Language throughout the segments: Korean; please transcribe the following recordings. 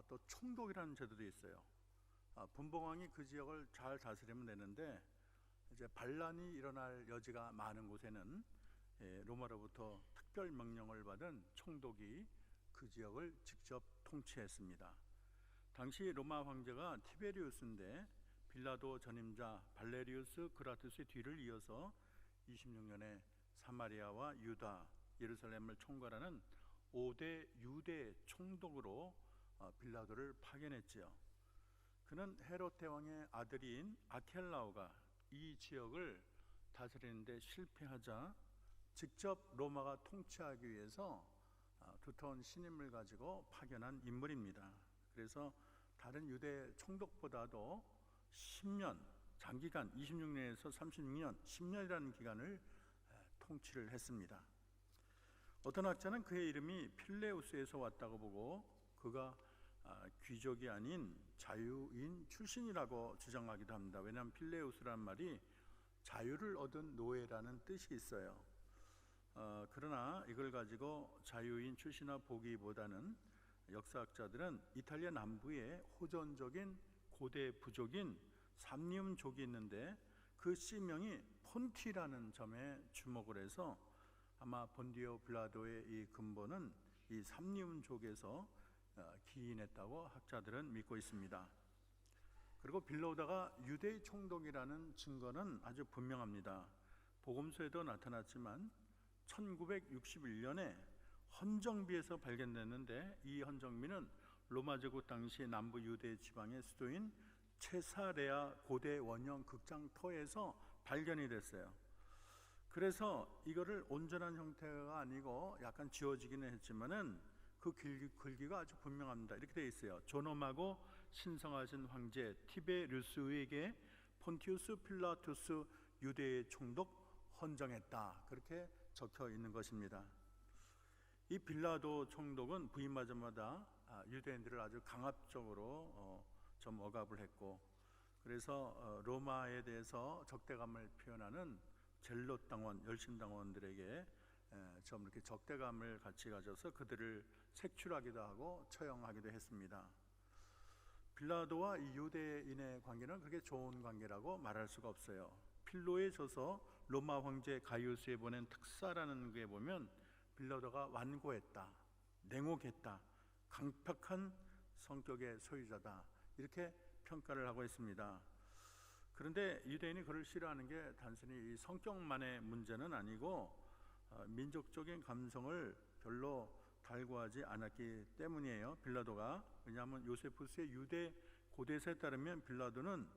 또 총독이라는 제도도 있어요. 분봉왕이 그 지역을 잘 다스리면 되는데 이제 반란이 일어날 여지가 많은 곳에는 로마로부터 특별 명령을 받은 총독이 그 지역을 직접 통치했습니다. 당시 로마 황제가 티베리우스인데 빌라도 전임자 발레리우스 그라투스의 뒤를 이어서 26년에 사마리아와 유다, 예루살렘을 총괄하는 5대 유대 총독으로 빌라도를 파견했지요. 그는 헤롯 대왕의 아들인 아켈라오가 이 지역을 다스리는데 실패하자 직접 로마가 통치하기 위해서 두터운 신임을 가지고 파견한 인물입니다. 그래서 다른 유대 총독보다도 10년, 장기간 26년에서 36년, 10년이라는 기간을 통치를 했습니다. 어떤 학자는 그의 이름이 필레우스에서 왔다고 보고 그가 귀족이 아닌 자유인 출신이라고 주장하기도 합니다. 왜냐하면 필레우스란 말이 자유를 얻은 노예라는 뜻이 있어요. 그러나 이걸 가지고 자유인 출신이나 보기보다는 역사학자들은 이탈리아 남부에 호전적인 고대 부족인 삼리움족이 있는데 그 씨명이 폰티라는 점에 주목을 해서 아마 본디오 빌라도의 이 근본은 이 삼리움족에서 기인했다고 학자들은 믿고 있습니다. 그리고 빌라도가 유대의 총독이라는 증거는 아주 분명합니다. 복음서에도 나타났지만 1961년에 헌정비에서 발견됐는데 이 헌정비는 로마 제국 당시 남부 유대 지방의 수도인 체사레아 고대 원형 극장터에서 발견이 됐어요. 그래서 이거를 온전한 형태가 아니고 약간 지워지기는 했지만은 그 글귀가 아주 분명합니다. 이렇게 되어 있어요. 존엄하고 신성하신 황제 티베리우스에게 폰티우스 필라투스 유대의 총독 헌정했다. 그렇게 적혀 있는 것입니다. 이 빌라도 총독은 부임하자마자 유대인들을 아주 강압적으로 좀 억압을 했고, 그래서 로마에 대해서 적대감을 표현하는 젤롯 당원, 열심 당원들에게 좀 이렇게 적대감을 같이 가져서 그들을 색출하기도 하고 처형하기도 했습니다. 빌라도와 이 유대인의 관계는 그렇게 좋은 관계라고 말할 수가 없어요. 필로에 져서 로마 황제 가이우스에 보낸 특사라는 게 보면 빌라도가 완고했다, 냉혹했다, 강팍한 성격의 소유자다, 이렇게 평가를 하고 있습니다. 그런데 유대인이 그를 싫어하는 게 단순히 이 성격만의 문제는 아니고 민족적인 감성을 별로 달구하지 않았기 때문이에요. 빌라도가. 왜냐하면 요세푸스의 유대 고대서에 따르면 빌라도는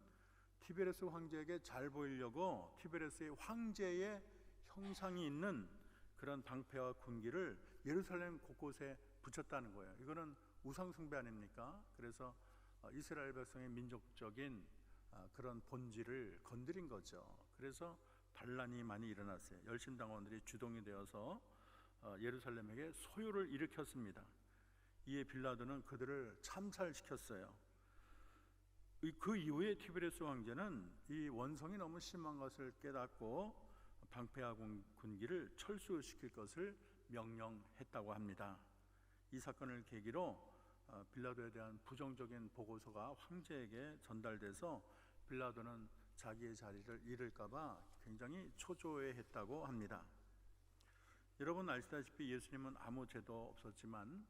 티베레스 황제에게 잘 보이려고 티베레스의 황제의 형상이 있는 그런 방패와 군기를 예루살렘 곳곳에 붙였다는 거예요. 이거는 우상 숭배 아닙니까? 그래서 이스라엘 백성의 민족적인 그런 본질을 건드린 거죠. 그래서 반란이 많이 일어났어요. 열심당원들이 주동이 되어서 예루살렘에게 소요를 일으켰습니다. 이에 빌라도는 그들을 참살시켰어요. 그 이후에 티베레스 황제는 이 원성이 너무 심한 것을 깨닫고 방패와 군기를 철수시킬 것을 명령했다고 합니다. 이 사건을 계기로 빌라도에 대한 부정적인 보고서가 황제에게 전달돼서 빌라도는 자기의 자리를 잃을까 봐 굉장히 초조해했다고 합니다. 여러분 아시다시피 예수님은 아무 죄도 없었지만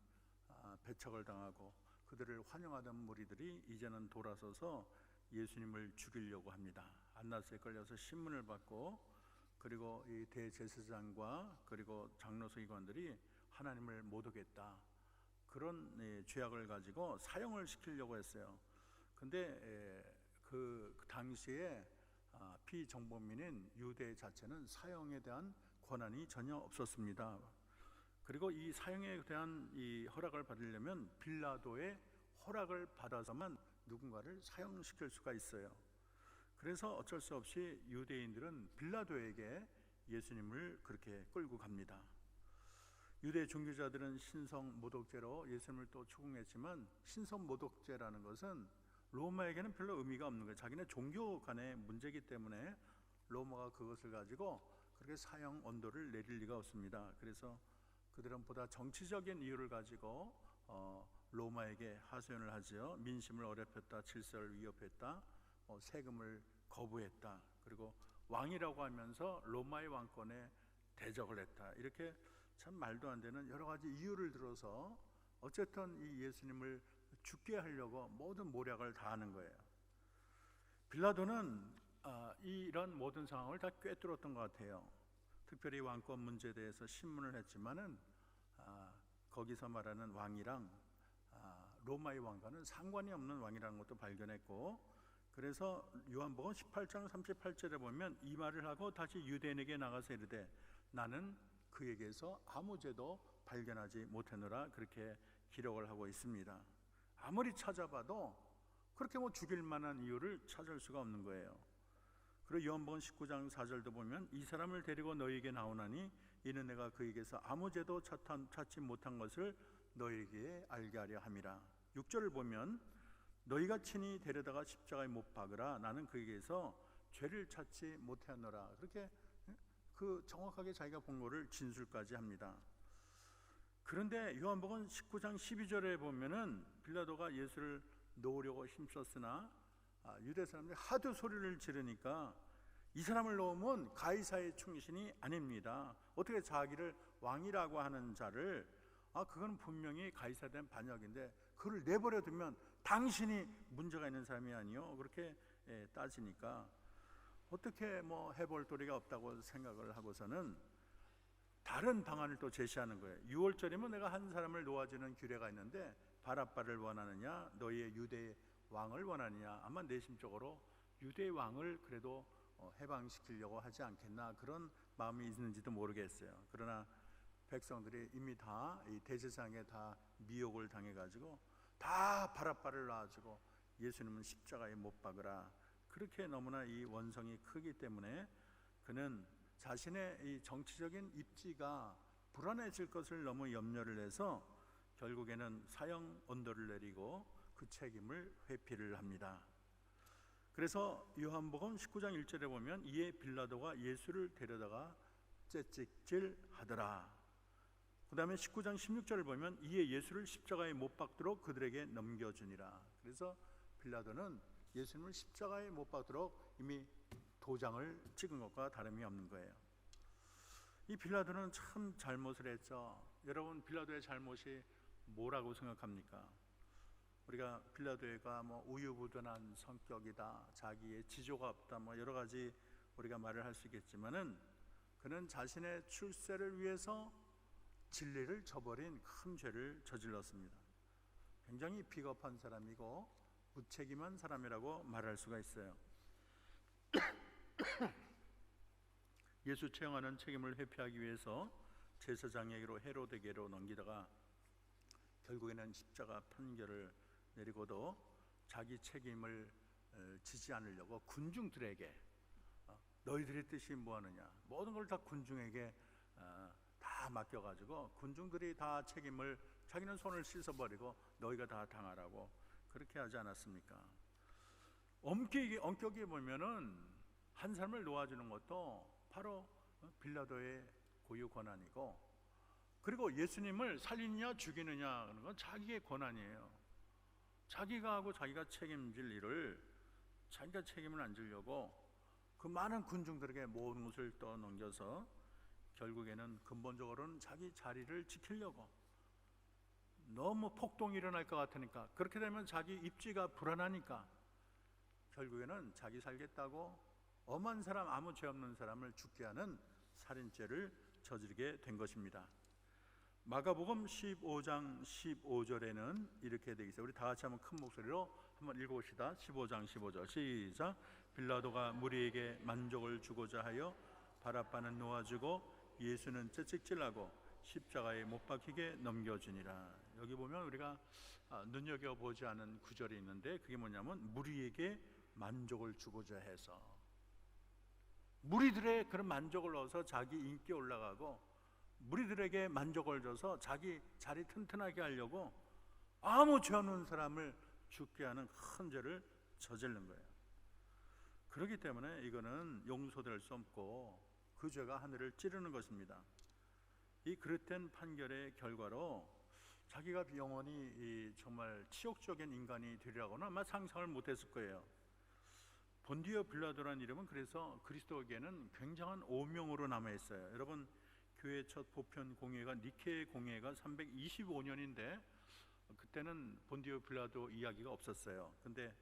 배척을 당하고 그들을 환영하던 무리들이 이제는 돌아서서 예수님을 죽이려고 합니다. 안나스에 걸려서 신문을 받고, 그리고 이 대제사장과 그리고 장로 서기관들이 하나님을 모독했다, 그런 죄악을 가지고 사형을 시키려고 했어요. 근데 그 당시에 피정범민인 유대 자체는 사형에 대한 권한이 전혀 없었습니다. 그리고 이 사형에 대한 이 허락을 받으려면 빌라도의 허락을 받아서만 누군가를 사형시킬 수가 있어요. 그래서 어쩔 수 없이 유대인들은 빌라도에게 예수님을 그렇게 끌고 갑니다. 유대 종교자들은 신성 모독죄로 예수님을 또 추궁했지만, 신성 모독죄라는 것은 로마에게는 별로 의미가 없는 거예요. 자기네 종교 간의 문제이기 때문에 로마가 그것을 가지고 그렇게 사형 언도를 내릴 리가 없습니다. 그래서 그들은 보다 정치적인 이유를 가지고 로마에게 하소연을 하죠. 민심을 어렵혔다, 질서를 위협했다, 세금을 거부했다, 그리고 왕이라고 하면서 로마의 왕권에 대적을 했다. 이렇게 참 말도 안 되는 여러 가지 이유를 들어서 어쨌든 이 예수님을 죽게 하려고 모든 모략을 다 하는 거예요. 빌라도는 이런 모든 상황을 다 꿰뚫었던 것 같아요. 특별히 왕권 문제에 대해서 신문을 했지만은 거기서 말하는 왕이랑 로마의 왕과는 상관이 없는 왕이라는 것도 발견했고, 그래서 요한복음 18장 38절에 보면 이 말을 하고 다시 유대인에게 나가서 이르되 나는 그에게서 아무 죄도 발견하지 못하노라, 그렇게 기록을 하고 있습니다. 아무리 찾아봐도 그렇게 죽일 만한 이유를 찾을 수가 없는 거예요. 그리고 요한복음 19장 4절도 보면 이 사람을 데리고 너희에게 나오나니 이는 내가 그에게서 아무 죄도 찾지 못한 것을 너희에게 알게 하려 함이라. 6절을 보면 너희가 친히 데려다가 십자가에 못 박으라 나는 그에게서 죄를 찾지 못하노라, 그렇게 정확하게 자기가 본 거를 진술까지 합니다. 그런데 요한복음 19장 12절에 보면은 빌라도가 예수를 놓으려고 힘썼으나 유대 사람들이 하도 소리를 지르니까 이 사람을 놓으면 가이사의 충신이 아닙니다. 어떻게 자기를 왕이라고 하는 자를 그건 분명히 가이사에 대한 반역인데 그를 내버려 두면 당신이 문제가 있는 사람이 아니요, 그렇게 따지니까 어떻게 해볼 도리가 없다고 생각을 하고서는 다른 방안을 또 제시하는 거예요. 6월절이면 내가 한 사람을 놓아주는 규례가 있는데 바랍바를 원하느냐 너희의 유대 왕을 원하느냐, 아마 내심적으로 유대 왕을 그래도 해방시키려고 하지 않겠나, 그런 마음이 있는지도 모르겠어요. 그러나 백성들이 이미 다 이 대제사장에 다 미혹을 당해가지고 다 바랍바를 놔주고 예수님은 십자가에 못 박으라, 그렇게 너무나 이 원성이 크기 때문에 그는 자신의 이 정치적인 입지가 불안해질 것을 너무 염려를 해서 결국에는 사형 언도를 내리고 그 책임을 회피를 합니다. 그래서 요한복음 19장 1절에 보면 이에 빌라도가 예수를 데려다가 채찍질하더라. 그 다음에 19장 16절을 보면 이에 예수를 십자가에 못 박도록 그들에게 넘겨주니라. 그래서 빌라도는 예수님을 십자가에 못 박도록 이미 도장을 찍은 것과 다름이 없는 거예요. 이 빌라도는 참 잘못을 했죠. 여러분, 빌라도의 잘못이 뭐라고 생각합니까? 우리가 빌라도가 우유부단한 성격이다, 자기의 지조가 없다, 여러 가지 우리가 말을 할 수 있겠지만은 그는 자신의 출세를 위해서 진리를 저버린 큰 죄를 저질렀습니다. 굉장히 비겁한 사람이고 무책임한 사람이라고 말할 수가 있어요. 예수 채용하는 책임을 회피하기 위해서 제사장에게로 헤로데게로 넘기다가 결국에는 십자가 판결을 내리고도 자기 책임을 지지 않으려고 군중들에게 너희들의 뜻이 뭐하느냐, 모든 걸 다 군중에게 다 맡겨가지고 군중들이 다 책임을, 자기는 손을 씻어버리고 너희가 다 당하라고 그렇게 하지 않았습니까? 엄격히 보면은 한 사람을 놓아주는 것도 바로 빌라도의 고유 권한이고, 그리고 예수님을 살리느냐 죽이느냐 하는 건 자기의 권한이에요. 자기가 하고 자기가 책임질 일을 자기가 책임을 안 지려고 그 많은 군중들에게 모든 것을 떠넘겨서 결국에는 근본적으로는 자기 자리를 지키려고, 너무 폭동이 일어날 것 같으니까, 그렇게 되면 자기 입지가 불안하니까 결국에는 자기 살겠다고 엄한 사람, 아무 죄 없는 사람을 죽게 하는 살인죄를 저지르게 된 것입니다. 마가복음 15장 15절에는 이렇게 되어 있어요. 우리 다 같이 한번 큰 목소리로 한번 읽어봅시다. 15장 15절 시작. 빌라도가 무리에게 만족을 주고자 하여 바랍바는 놓아주고 예수는 채찍질하고 십자가에 못 박히게 넘겨주니라. 여기 보면 우리가 눈여겨보지 않은 구절이 있는데 그게 뭐냐면 무리에게 만족을 주고자 해서, 무리들의 그런 만족을 얻어서 자기 인기 올라가고 무리들에게 만족을 줘서 자기 자리 튼튼하게 하려고 아무 죄 없는 사람을 죽게 하는 큰 죄를 저지른 거예요. 그렇기 때문에 이거는 용서될 수 없고 그 죄가 하늘을 찌르는 것입니다. 이 그릇된 판결의 결과로 자기가 영원히 정말 치욕적인 인간이 되리라고는 아마 상상을 못했을 거예요. 본디오 빌라도라는 이름은 그래서 그리스도에게는 굉장한 오명으로 남아있어요. 여러분, 교회 첫 보편 공회가 니케 공회가 325년인데 그때는 본디오 빌라도 이야기가 없었어요. 근데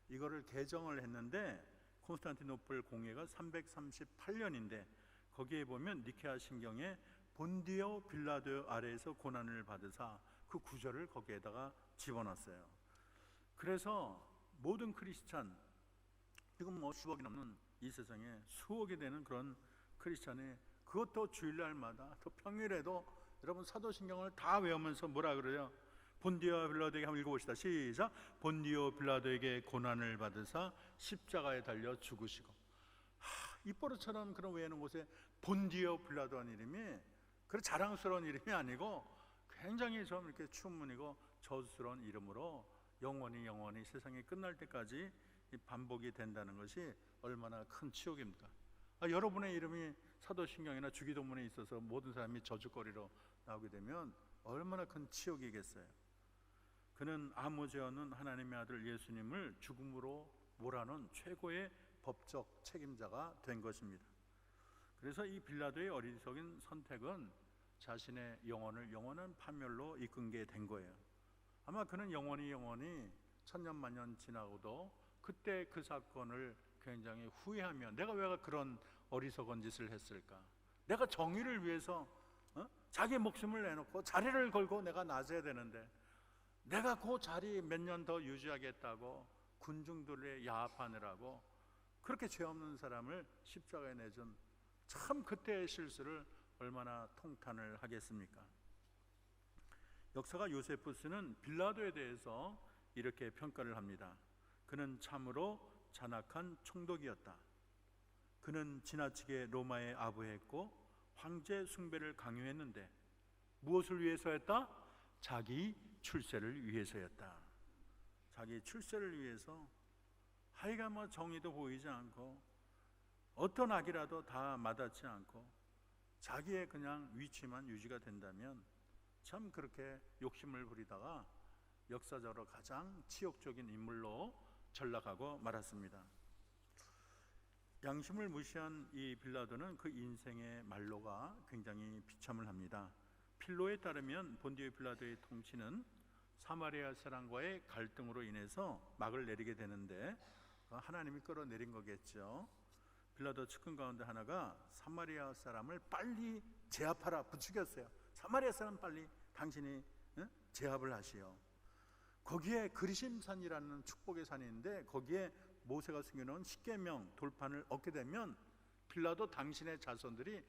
이거를 개정을 했는데 콘스탄티노플 공회가 338년인데 거기에 보면 니케아 신경에 본디오 빌라도 아래에서 고난을 받으사 그 구절을 거기에다가 집어넣었어요. 그래서 모든 크리스찬, 지금 뭐 수억이 넘는 이 세상에 수억이 되는 그런 크리스찬이 그것도 주일날마다 또 평일에도 여러분 사도신경을 다 외우면서 뭐라 그래요? 본디오 빌라도에게 한번 읽어봅시다. 시작. 본디오 빌라도에게 고난을 받으사 십자가에 달려 죽으시고. 입버릇처럼 그런 외우는 곳에 본디오 빌라도라는 이름이 그런 자랑스러운 이름이 아니고 굉장히 좀 이렇게 추문이고 저주스러운 이름으로 영원히 세상이 끝날 때까지 반복이 된다는 것이 얼마나 큰 치욕입니까? 여러분의 이름이 사도신경이나 주기도문에 있어서 모든 사람이 저주거리로 나오게 되면 얼마나 큰 치욕이겠어요. 그는 아무 죄 없는 하나님의 아들 예수님을 죽음으로 몰아넣은 최고의 법적 책임자가 된 것입니다. 그래서 이 빌라도의 어리석은 선택은 자신의 영혼을 영원한 파멸로 이끈 게 된 거예요. 아마 그는 영원히 천년만년 지나고도 그때 그 사건을 굉장히 후회하며 내가 왜 그런 어리석은 짓을 했을까? 내가 정의를 위해서 자기 목숨을 내놓고 자리를 걸고 내가 나서야 되는데 내가 그 자리 몇 년 더 유지하겠다고 군중들의 야합하느라고 그렇게 죄 없는 사람을 십자가에 내준 참 그때의 실수를 얼마나 통탄을 하겠습니까? 역사가 요세푸스는 빌라도에 대해서 이렇게 평가를 합니다. 그는 참으로 잔악한 총독이었다. 그는 지나치게 로마에 아부했고 황제 숭배를 강요했는데 무엇을 위해서 했다? 자기 출세를 위해서였다. 자기 출세를 위해서 하여간 뭐 정의도 보이지 않고 어떤 악이라도 다 마다치 않고 자기의 그냥 위치만 유지가 된다면 참 그렇게 욕심을 부리다가 역사적으로 가장 치욕적인 인물로 전락하고 말았습니다. 양심을 무시한 이 빌라도는 그 인생의 말로가 굉장히 비참을 합니다. 필로에 따르면 본디오 빌라도의 통치는 사마리아 사람과의 갈등으로 인해서 막을 내리게 되는데 하나님이 끌어내린 거겠죠. 빌라도 측근 가운데 하나가 사마리아 사람을 빨리 제압하라 부추겼어요. 사마리아 사람 빨리 당신이 제압을 하시오. 거기에 그리심산이라는 축복의 산이 있는데 거기에 모세가 숨겨놓은 십계명 돌판을 얻게 되면 빌라도 당신의 자손들이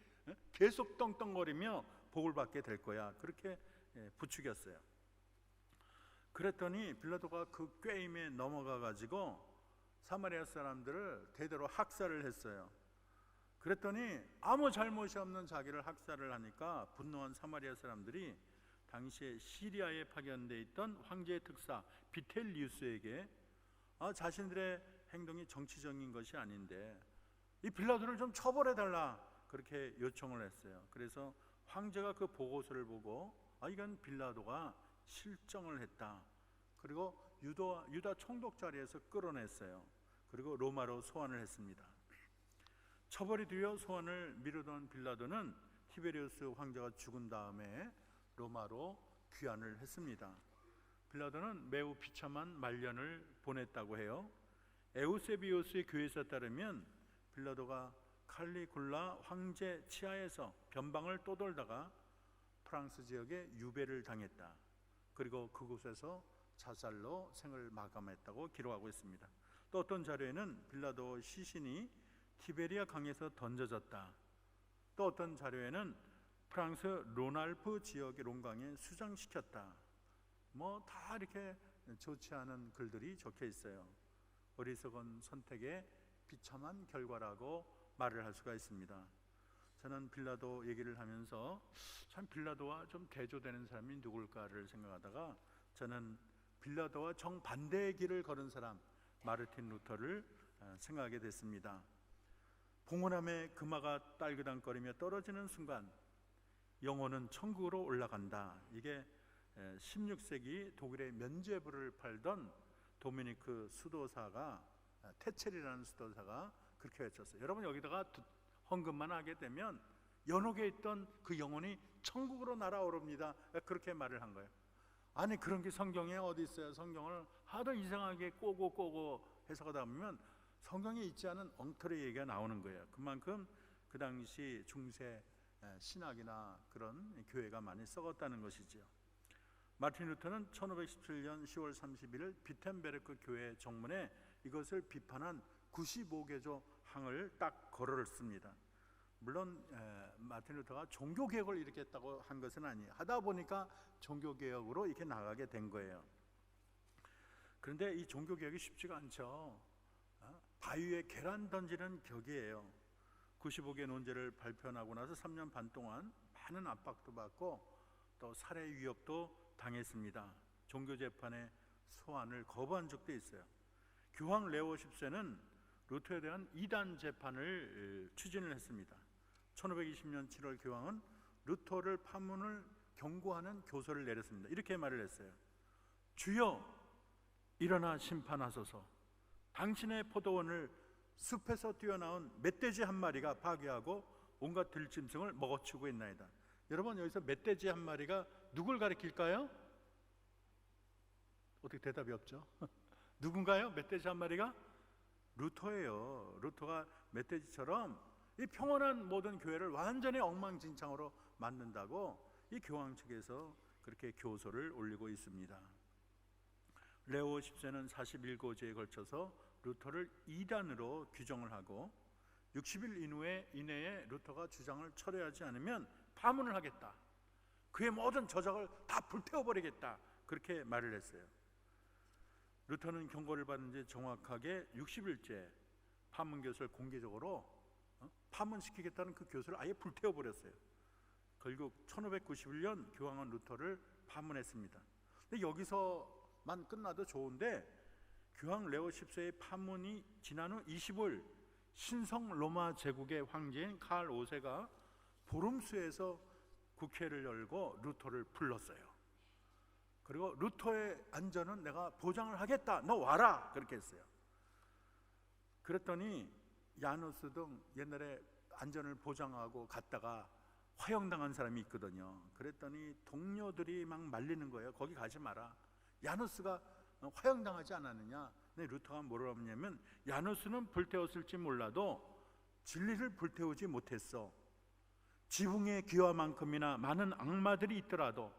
계속 떵떵거리며 복을 받게 될 거야. 그렇게 부추겼어요. 그랬더니 빌라도가 그 꾀임에 넘어가 가지고 사마리아 사람들을 대대로 학살을 했어요. 그랬더니 아무 잘못이 없는 자기를 학살을 하니까 분노한 사마리아 사람들이 당시에 시리아에 파견되어 있던 황제의 특사 비텔리우스에게 자신들의 행동이 정치적인 것이 아닌데 이 빌라도를 좀 처벌해달라 그렇게 요청을 했어요. 그래서 황제가 그 보고서를 보고 이건 빌라도가 실정을 했다. 그리고 유다 총독 자리에서 끌어냈어요. 그리고 로마로 소환을 했습니다. 처벌이 되어 소환을 미루던 빌라도는 티베리우스 황제가 죽은 다음에 로마로 귀환을 했습니다. 빌라도는 매우 비참한 말년을 보냈다고 해요. 에우세비우스의 교회에 따르면 빌라도가 칼리굴라 황제 치하에서 변방을 떠돌다가 프랑스 지역에 유배를 당했다. 그리고 그곳에서 자살로 생을 마감했다고 기록하고 있습니다. 또 어떤 자료에는 빌라도 시신이 티베리아 강에서 던져졌다. 또 어떤 자료에는 프랑스 로날프 지역의 롱강에 수장시켰다. 뭐 다 이렇게 좋지 않은 글들이 적혀 있어요. 어리석은 선택의 비참한 결과라고 말을 할 수가 있습니다. 저는 빌라도 얘기를 하면서 참 빌라도와 좀 대조되는 사람이 누굴까를 생각하다가 저는 빌라도와 정반대의 길을 걸은 사람 마르틴 루터를 생각하게 됐습니다. 봉헌함에 금화가 딸그당거리며 떨어지는 순간 영혼은 천국으로 올라간다. 이게 16세기 독일의 면죄부를 팔던 도미니크 수도사가, 테첼이라는 수도사가 그렇게 외쳤어요. 여러분, 여기다가 헌금만 하게 되면 연옥에 있던 그 영혼이 천국으로 날아오릅니다. 그렇게 말을 한 거예요. 아니, 그런 게 성경에 어디 있어요? 성경을 하도 이상하게 꼬고 해석하다 보면 성경에 있지 않은 엉터리 얘기가 나오는 거예요. 그만큼 그 당시 중세 신학이나 그런 교회가 많이 썩었다는 것이지요. 마틴 루터는 1517년 10월 31일 비텐베르크 교회 정문에 이것을 비판한 95개조 항을 딱 걸었습니다. 물론 마틴 루터가 종교개혁을 일으켰다고 한 것은 아니에요. 하다 보니까 종교개혁으로 이렇게 나가게 된 거예요. 그런데 이 종교개혁이 쉽지가 않죠. 바위 위에 계란 던지는 격이에요. 95개 논제를 발표하고 나서 3년 반 동안 많은 압박도 받고 또 살해 위협도 당했습니다. 종교재판의 소환을 거부한 적도 있어요. 교황 레오 10세는 루터에 대한 이단 재판을 추진을 했습니다. 1520년 7월 교황은 루터를 파문을 경고하는 교서를 내렸습니다. 이렇게 말을 했어요. 주여, 일어나 심판하소서. 당신의 포도원을 숲에서 뛰어나온 멧돼지 한 마리가 파괴하고 온갖 들짐승을 먹어치우고 있나이다. 여러분, 여기서 멧돼지 한 마리가 누굴 가리킬까요? 어떻게 대답이 없죠? 누군가요? 멧돼지 한 마리가? 루터예요. 루터가 멧돼지처럼 이 평온한 모든 교회를 완전히 엉망진창으로 만든다고 이 교황 측에서 그렇게 교서를 올리고 있습니다. 레오 10세는 41고지에 걸쳐서 루터를 이단으로 규정을 하고 60일 이내에 루터가 주장을 철회하지 않으면 파문을 하겠다. 그의 모든 저작을 다 불태워버리겠다. 그렇게 말을 했어요. 루터는 경고를 받은 지 정확하게 60일째 파문 교서를 공개적으로 파문시키겠다는 그 교서를 아예 불태워버렸어요. 결국 1591년 교황은 루터를 파문했습니다. 근데 여기서만 끝나도 좋은데 교황 레오 10세의 파문이 지난 후 25일 신성 로마 제국의 황제인 칼 5세가 보름수에서 국회를 열고 루터를 불렀어요. 그리고 루터의 안전은 내가 보장을 하겠다. 너 와라. 그렇게 했어요. 그랬더니 야누스 등 옛날에 안전을 보장하고 갔다가 화형당한 사람이 있거든요. 그랬더니 동료들이 막 말리는 거예요. 거기 가지 마라. 야누스가 화형당하지 않았느냐. 근데 루터가 뭐라고 하냐면 야누스는 불태웠을지 몰라도 진리를 불태우지 못했어. 지붕의 기와만큼이나 많은 악마들이 있더라도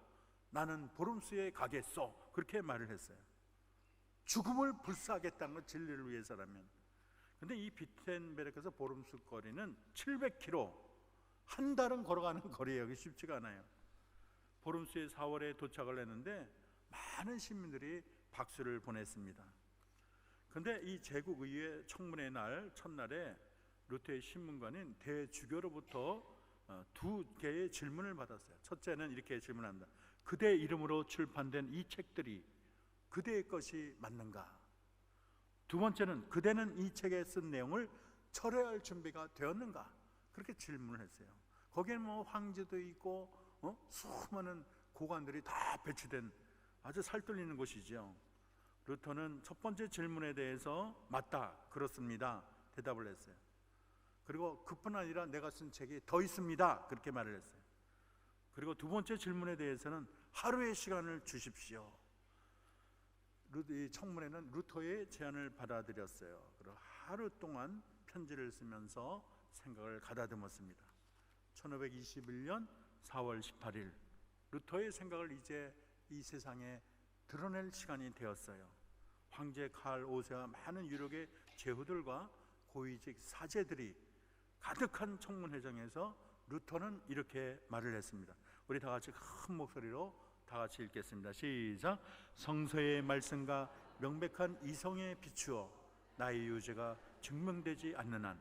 나는 보름수에 가겠소. 그렇게 말을 했어요. 죽음을 불사하겠다는 건 진리를 위해서라면. 근데 이 비텐베르크에서 보름수 거리는 700km, 한 달은 걸어가는 거리예요. 여기 쉽지가 않아요. 보름수에 4월에 도착을 했는데 많은 시민들이 박수를 보냈습니다. 근데 이 제국의회 청문회 날 첫날에 루터의 신문관인 대주교로부터 두 개의 질문을 받았어요. 첫째는 이렇게 질문합니다. 그대 이름으로 출판된 이 책들이 그대의 것이 맞는가? 두 번째는 그대는 이 책에 쓴 내용을 철회할 준비가 되었는가? 그렇게 질문을 했어요. 거기에는 뭐 황제도 있고 수많은 고관들이 다 배치된 아주 살떨리는 곳이죠. 루터는 첫 번째 질문에 대해서 맞다, 그렇습니다 대답을 했어요. 그리고 그뿐 아니라 내가 쓴 책이 더 있습니다 그렇게 말을 했어요. 그리고 두 번째 질문에 대해서는 하루의 시간을 주십시오. 이 청문회는 루터의 제안을 받아들였어요. 그리고 하루 동안 편지를 쓰면서 생각을 가다듬었습니다. 1521년 4월 18일 루터의 생각을 이제 이 세상에 드러낼 시간이 되었어요. 황제 칼 5세와 많은 유력의 제후들과 고위직 사제들이 가득한 청문회장에서 루터는 이렇게 말을 했습니다. 우리 다 같이 큰 목소리로 다 같이 읽겠습니다. 시작. 성서의 말씀과 명백한 이성에 비추어 나의 유죄가 증명되지 않는 한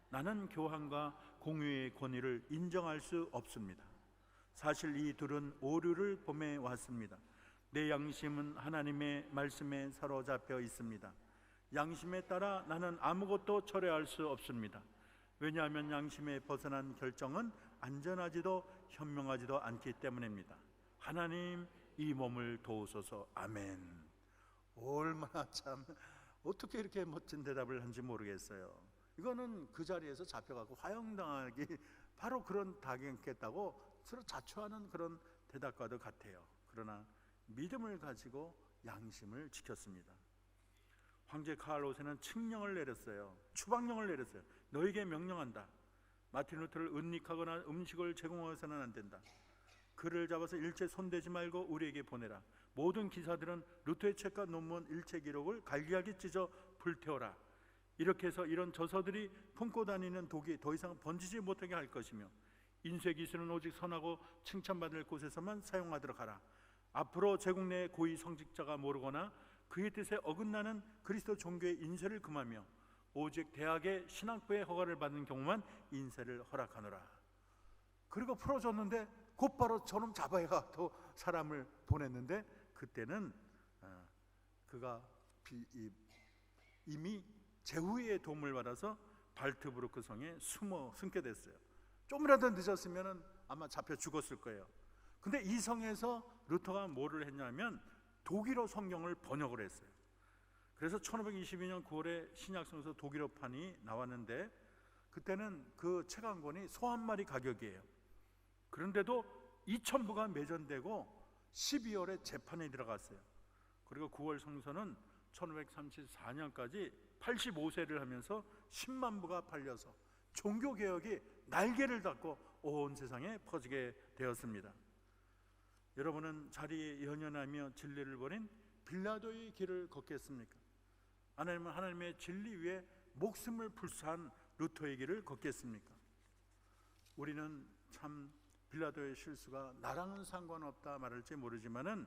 나는 교황과 공유의 권위를 인정할 수 없습니다. 사실 이 둘은 오류를 범해 왔습니다. 내 양심은 하나님의 말씀에 사로잡혀 있습니다. 양심에 따라 나는 아무것도 철회할 수 없습니다. 왜냐하면 양심에 벗어난 결정은 안전하지도 현명하지도 않기 때문입니다. 하나님, 이 몸을 도우소서. 아멘. 얼마나 참 어떻게 이렇게 멋진 대답을 한지 모르겠어요. 이거는 그 자리에서 잡혀가고 화형당하기 바로 그런 당했겠다고 서로 자초하는 그런 대답과도 같아요. 그러나 믿음을 가지고 양심을 지켰습니다. 황제 카를 5세는 칙령을 내렸어요. 추방령을 내렸어요. 너에게 명령한다. 마틴 루터를 은닉하거나 음식을 제공해서는 안 된다. 그를 잡아서 일체 손대지 말고 우리에게 보내라. 모든 기사들은 루터의 책과 논문 일체 기록을 갈기갈기 찢어 불태워라. 이렇게 해서 이런 저서들이 품고 다니는 독이 더 이상 번지지 못하게 할 것이며, 인쇄 기술은 오직 선하고 칭찬받을 곳에서만 사용하도록 하라. 앞으로 제국 내 고위 성직자가 모르거나 그의 뜻에 어긋나는 그리스도 종교의 인쇄를 금하며 오직 대학의 신학부의 허가를 받는 경우만 인쇄를 허락하노라. 그리고 풀어줬는데 곧바로 저놈 잡아야 또 사람을 보냈는데, 그때는 그가 이미 제후의 도움을 받아서 발트부르크 성에 숨게 됐어요. 좀이라도 늦었으면 아마 잡혀 죽었을 거예요. 근데 이 성에서 루터가 뭐를 했냐면 독일어 성경을 번역을 했어요. 그래서 1522년 9월에 신약성서 독일어판이 나왔는데, 그때는 그 책 한 권이 소 한 마리 가격이에요. 그런데도 2,000부가 매전되고 12월에 재판에 들어갔어요. 그리고 9월 성서는 1534년까지 85세를 하면서 10만 부가 팔려서 종교개혁이 날개를 닫고 온 세상에 퍼지게 되었습니다. 여러분은 자리에 연연하며 진리를 버린 빌라도의 길을 걷겠습니까? 아니면 하나님의 진리 위에 목숨을 불사한 루터의 길을 걷겠습니까? 우리는 참 빌라도의 실수가 나랑은 상관없다 말할지 모르지만은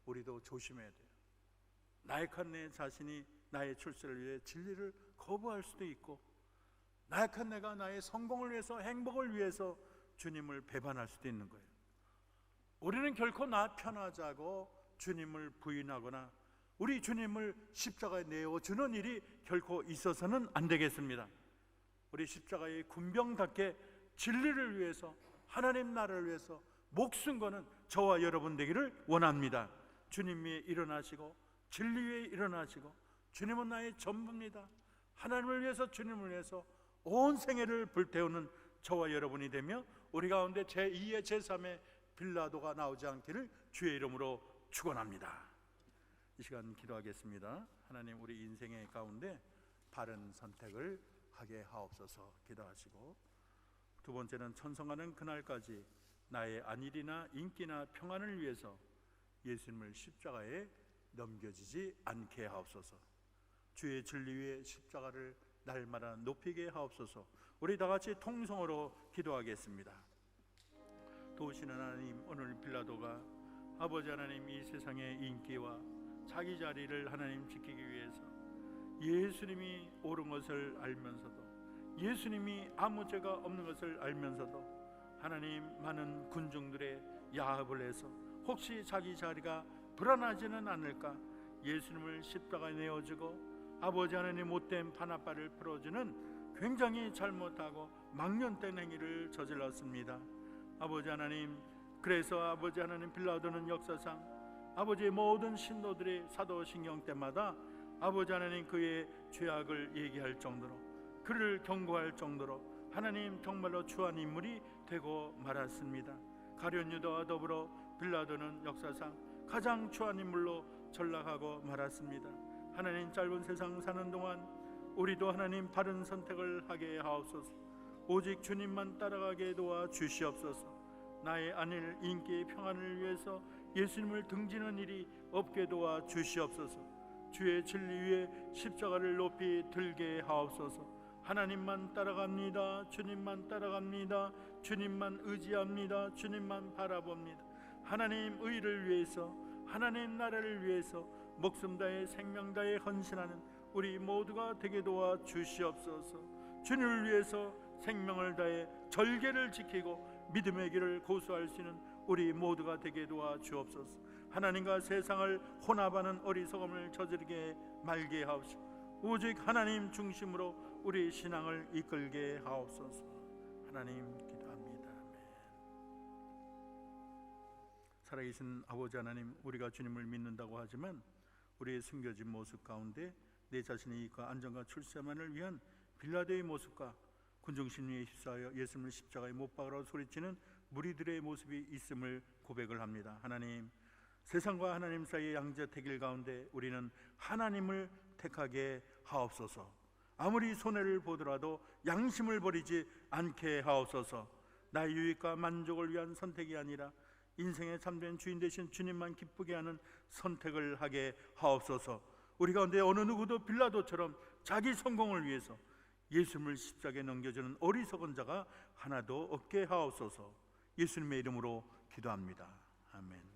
우리도 조심해야 돼요. 나약한 내 자신이 나의 출세를 위해 진리를 거부할 수도 있고, 나약한 내가 나의 성공을 위해서, 행복을 위해서 주님을 배반할 수도 있는 거예요. 우리는 결코 나 편하자고 주님을 부인하거나 우리 주님을 십자가에 내어주는 일이 결코 있어서는 안 되겠습니다. 우리 십자가의 군병답게 진리를 위해서, 하나님 나라를 위해서 목숨 거는 저와 여러분 되기를 원합니다. 주님 위에 일어나시고 진리 위에 일어나시고, 주님은 나의 전부입니다. 하나님을 위해서, 주님을 위해서 온 생애를 불태우는 저와 여러분이 되며, 우리 가운데 제2의 제3의 빌라도가 나오지 않기를 주의 이름으로 축원합니다. 이 시간 기도하겠습니다. 하나님, 우리 인생의 가운데 바른 선택을 하게 하옵소서 기도하시고, 두 번째는 천성하는 그날까지 나의 안일이나 인기나 평안을 위해서 예수님을 십자가에 넘겨지지 않게 하옵소서. 주의 진리 위에 십자가를 날마다 높이게 하옵소서. 우리 다 같이 통성으로 기도하겠습니다. 도우시는 하나님, 오늘 빌라도가 아버지 하나님 이 세상의 인기와 자기 자리를 하나님 지키기 위해서 예수님이 옳은 것을 알면서도, 예수님이 아무 죄가 없는 것을 알면서도 하나님 많은 군중들의 야합을 해서 혹시 자기 자리가 불안하지는 않을까 예수님을 십자가에 내어주고 아버지 하나님 못된 판아빠를 풀어주는 굉장히 잘못하고 망령된 행위를 저질렀습니다. 아버지 하나님, 그래서 아버지 하나님 빌라도는 역사상 아버지의 모든 신도들의 사도신경 때마다 아버지 하나님 그의 죄악을 얘기할 정도로, 그를 경고할 정도로 하나님 정말로 추한 인물이 되고 말았습니다. 가룟 유다와 더불어 빌라도는 역사상 가장 추한 인물로 전락하고 말았습니다. 하나님, 짧은 세상 사는 동안 우리도 하나님 바른 선택을 하게 하옵소서. 오직 주님만 따라가게 도와 주시옵소서. 나의 안일 인기의 평안을 위해서 예수님을 등지는 일이 없게 도와 주시옵소서. 주의 진리 위에 십자가를 높이 들게 하옵소서. 하나님만 따라갑니다. 주님만 따라갑니다. 주님만 의지합니다. 주님만 바라봅니다. 하나님 의를 위해서, 하나님 나라를 위해서 목숨 다해 생명 다해 헌신하는 우리 모두가 되게 도와 주시옵소서. 주님을 위해서 생명을 다해 절개를 지키고 믿음의 길을 고수할 수 있는 우리 모두가 되게 도와 주옵소서. 하나님과 세상을 혼합하는 어리석음을 저지르게 말게 하옵소서. 오직 하나님 중심으로 우리 신앙을 이끌게 하옵소서. 하나님 기도합니다. 아멘. 살아계신 아버지 하나님, 우리가 주님을 믿는다고 하지만 우리의 숨겨진 모습 가운데 내 자신의 이익과 안정과 출세만을 위한 빌라도의 모습과 군중심리에 휩싸여 예수님을 십자가에 못 박으라고 소리치는 무리들의 모습이 있음을 고백을 합니다. 하나님, 세상과 하나님 사이의 양자택일 가운데 우리는 하나님을 택하게 하옵소서. 아무리 손해를 보더라도 양심을 버리지 않게 하옵소서. 나의 유익과 만족을 위한 선택이 아니라 인생의 참된 주인 되신 주님만 기쁘게 하는 선택을 하게 하옵소서. 우리 가운데 어느 누구도 빌라도처럼 자기 성공을 위해서 예수님을 십자가에 넘겨주는 어리석은 자가 하나도 없게 하옵소서. 예수님의 이름으로 기도합니다. 아멘.